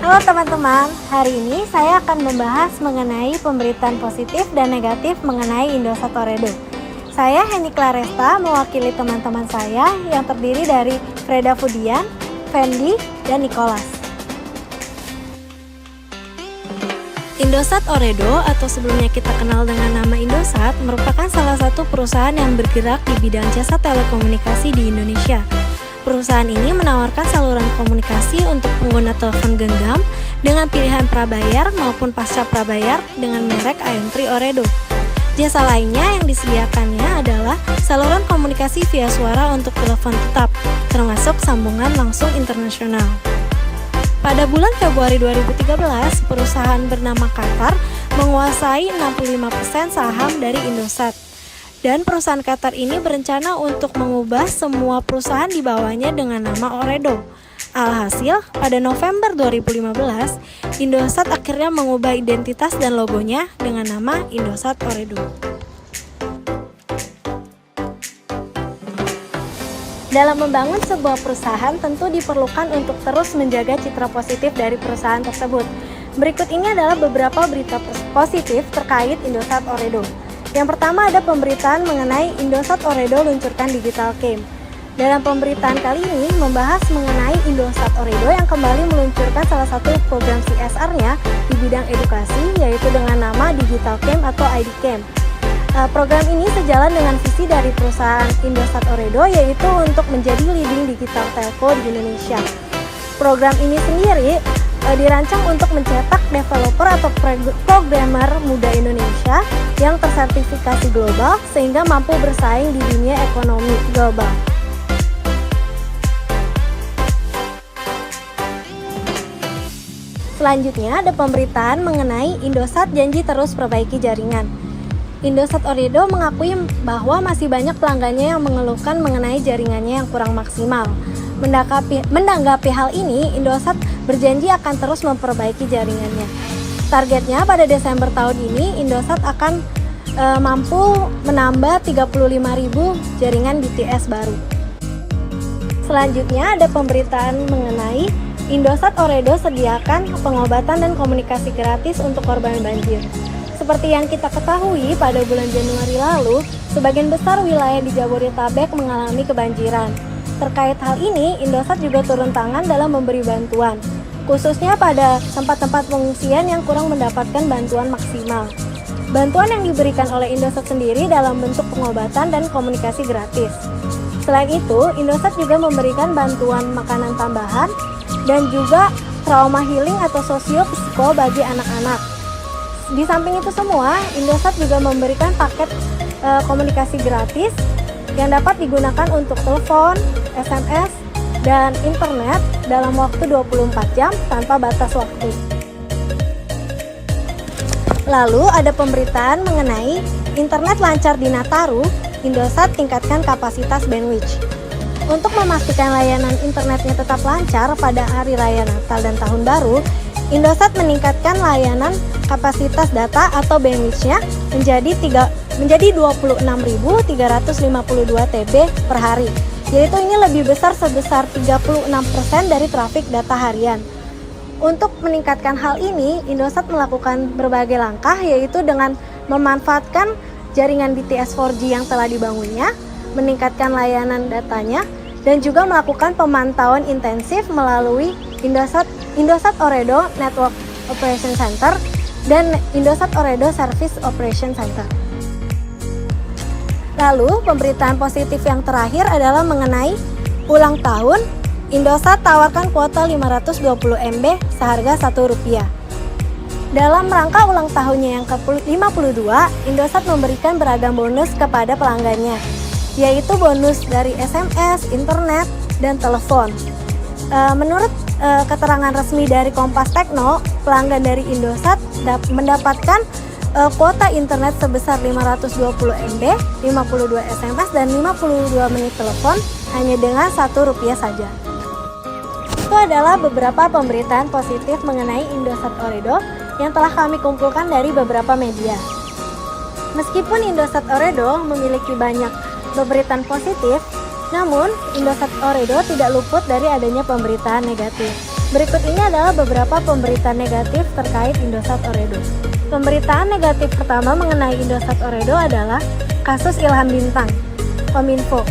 Halo teman-teman, hari ini saya akan membahas mengenai pemberitaan positif dan negatif mengenai Indosat Ooredoo. Saya Heni Claresta, mewakili teman-teman saya yang terdiri dari Freda Fudian, Fendi, dan Nicholas. Indosat Ooredoo atau sebelumnya kita kenal dengan nama Indosat merupakan salah satu perusahaan yang bergerak di bidang jasa telekomunikasi di Indonesia. Perusahaan ini menawarkan saluran komunikasi untuk pengguna telepon genggam dengan pilihan prabayar maupun pasca prabayar dengan merek IM3 Ooredoo. Jasa lainnya yang disediakannya adalah saluran komunikasi via suara untuk telepon tetap, termasuk sambungan langsung internasional. Pada bulan Februari 2013, perusahaan bernama Qatar menguasai 65% saham dari Indosat. Dan perusahaan Qatar ini berencana untuk mengubah semua perusahaan di bawahnya dengan nama Ooredoo. Alhasil, pada November 2015, Indosat akhirnya mengubah identitas dan logonya dengan nama Indosat Ooredoo. Dalam membangun sebuah perusahaan, tentu diperlukan untuk terus menjaga citra positif dari perusahaan tersebut. Berikut ini adalah beberapa berita positif terkait Indosat Ooredoo. Yang pertama ada pemberitaan mengenai Indosat Ooredoo luncurkan Digital Camp. Dalam pemberitaan kali ini membahas mengenai Indosat Ooredoo yang kembali meluncurkan salah satu program CSR-nya di bidang edukasi, yaitu dengan nama Digital Camp atau ID Camp. Program ini sejalan dengan visi dari perusahaan Indosat Ooredoo, yaitu untuk menjadi leading digital telco di Indonesia. Program ini sendiri dirancang untuk mencetak developer atau programmer muda Indonesia yang tersertifikasi global sehingga mampu bersaing di dunia ekonomi global. Selanjutnya ada pemberitaan mengenai Indosat janji terus perbaiki jaringan. Indosat Ooredoo mengakui bahwa masih banyak pelanggannya yang mengeluhkan mengenai jaringannya yang kurang maksimal. Menanggapi hal ini, Indosat berjanji akan terus memperbaiki jaringannya. Targetnya pada Desember tahun ini, Indosat akan mampu menambah 35.000 jaringan BTS baru. Selanjutnya ada pemberitaan mengenai Indosat Ooredoo sediakan pengobatan dan komunikasi gratis untuk korban banjir. Seperti yang kita ketahui, pada bulan Januari lalu, sebagian besar wilayah di Jabodetabek mengalami kebanjiran. Terkait hal ini, Indosat juga turun tangan dalam memberi bantuan, khususnya pada tempat-tempat pengungsian yang kurang mendapatkan bantuan maksimal. Bantuan yang diberikan oleh Indosat sendiri dalam bentuk pengobatan dan komunikasi gratis. Selain itu, Indosat juga memberikan bantuan makanan tambahan dan juga trauma healing atau sosio-psiko bagi anak-anak. Di samping itu semua, Indosat juga memberikan paket komunikasi gratis yang dapat digunakan untuk telepon, SMS, dan internet dalam waktu 24 jam tanpa batas waktu. Lalu ada pemberitaan mengenai internet lancar di Nataru, Indosat tingkatkan kapasitas bandwidth. Untuk memastikan layanan internetnya tetap lancar pada hari raya Natal dan Tahun Baru, Indosat meningkatkan layanan kapasitas data atau bandwidth-nya menjadi 26.352 TB per hari. Yaitu ini lebih besar sebesar 36% dari trafik data harian. Untuk meningkatkan hal ini, Indosat melakukan berbagai langkah, yaitu dengan memanfaatkan jaringan BTS 4G yang telah dibangunnya, meningkatkan layanan datanya, dan juga melakukan pemantauan intensif melalui Indosat Ooredoo Network Operation Center dan Indosat Ooredoo Service Operation Center. Lalu, pemberitaan positif yang terakhir adalah mengenai ulang tahun. Indosat tawarkan kuota 520 MB seharga Rp1. Dalam rangka ulang tahunnya yang ke-52, Indosat memberikan beragam bonus kepada pelanggannya, yaitu bonus dari SMS, internet, dan telepon. Menurut keterangan resmi dari Kompas Tekno, pelanggan dari Indosat mendapatkan kuota internet sebesar 520 MB, 52 SMS, dan 52 menit telepon hanya dengan Rp1 saja. Itu adalah beberapa pemberitaan positif mengenai Indosat Ooredoo yang telah kami kumpulkan dari beberapa media. Meskipun Indosat Ooredoo memiliki banyak pemberitaan positif, namun Indosat Ooredoo tidak luput dari adanya pemberitaan negatif. Berikut ini adalah beberapa pemberitaan negatif terkait Indosat Ooredoo. Pemberitaan negatif pertama mengenai Indosat Ooredoo adalah kasus Ilham Bintang. Kominfo,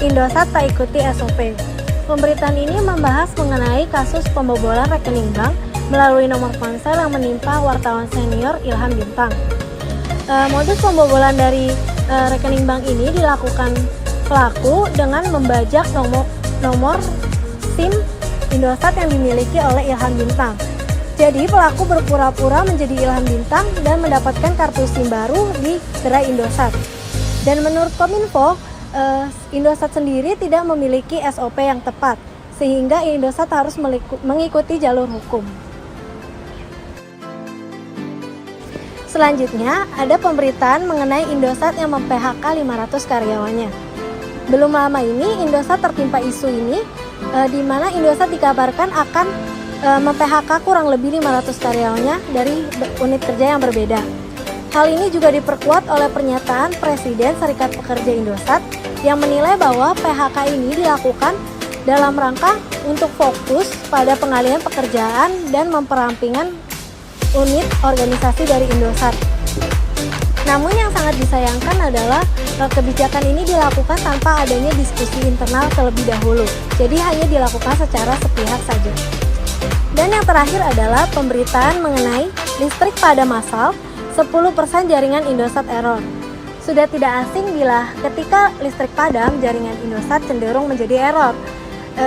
Indosat tak ikuti SOP. Pemberitaan ini membahas mengenai kasus pembobolan rekening bank melalui nomor ponsel yang menimpa wartawan senior Ilham Bintang. Modus pembobolan dari rekening bank ini dilakukan pelaku dengan membajak nomor SIM Indosat yang dimiliki oleh Ilham Bintang. Jadi pelaku berpura-pura menjadi Ilham Bintang dan mendapatkan kartu SIM baru di gerai Indosat. Dan menurut Kominfo, Indosat sendiri tidak memiliki SOP yang tepat, sehingga Indosat harus mengikuti jalur hukum. Selanjutnya, ada pemberitaan mengenai Indosat yang mem-PHK 500 karyawannya. Belum lama ini, Indosat tertimpa isu ini, di mana Indosat dikabarkan akan mem-PHK kurang lebih 500 karyawannya dari unit kerja yang berbeda. Hal ini juga diperkuat oleh pernyataan Presiden Serikat Pekerja Indosat yang menilai bahwa PHK ini dilakukan dalam rangka untuk fokus pada pengalihan pekerjaan dan memperampingan unit organisasi dari Indosat. Namun yang sangat disayangkan adalah kebijakan ini dilakukan tanpa adanya diskusi internal terlebih dahulu. Jadi hanya dilakukan secara sepihak saja. Dan yang terakhir adalah pemberitaan mengenai listrik padam massal, 10% jaringan Indosat error. Sudah tidak asing bila ketika listrik padam, jaringan Indosat cenderung menjadi error.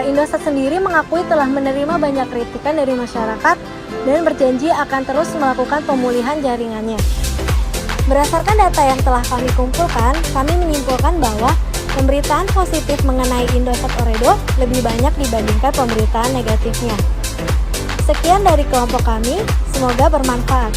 Indosat sendiri mengakui telah menerima banyak kritikan dari masyarakat dan berjanji akan terus melakukan pemulihan jaringannya. Berdasarkan data yang telah kami kumpulkan, kami menyimpulkan bahwa pemberitaan positif mengenai Indosat Ooredoo lebih banyak dibandingkan pemberitaan negatifnya. Sekian dari kelompok kami, semoga bermanfaat.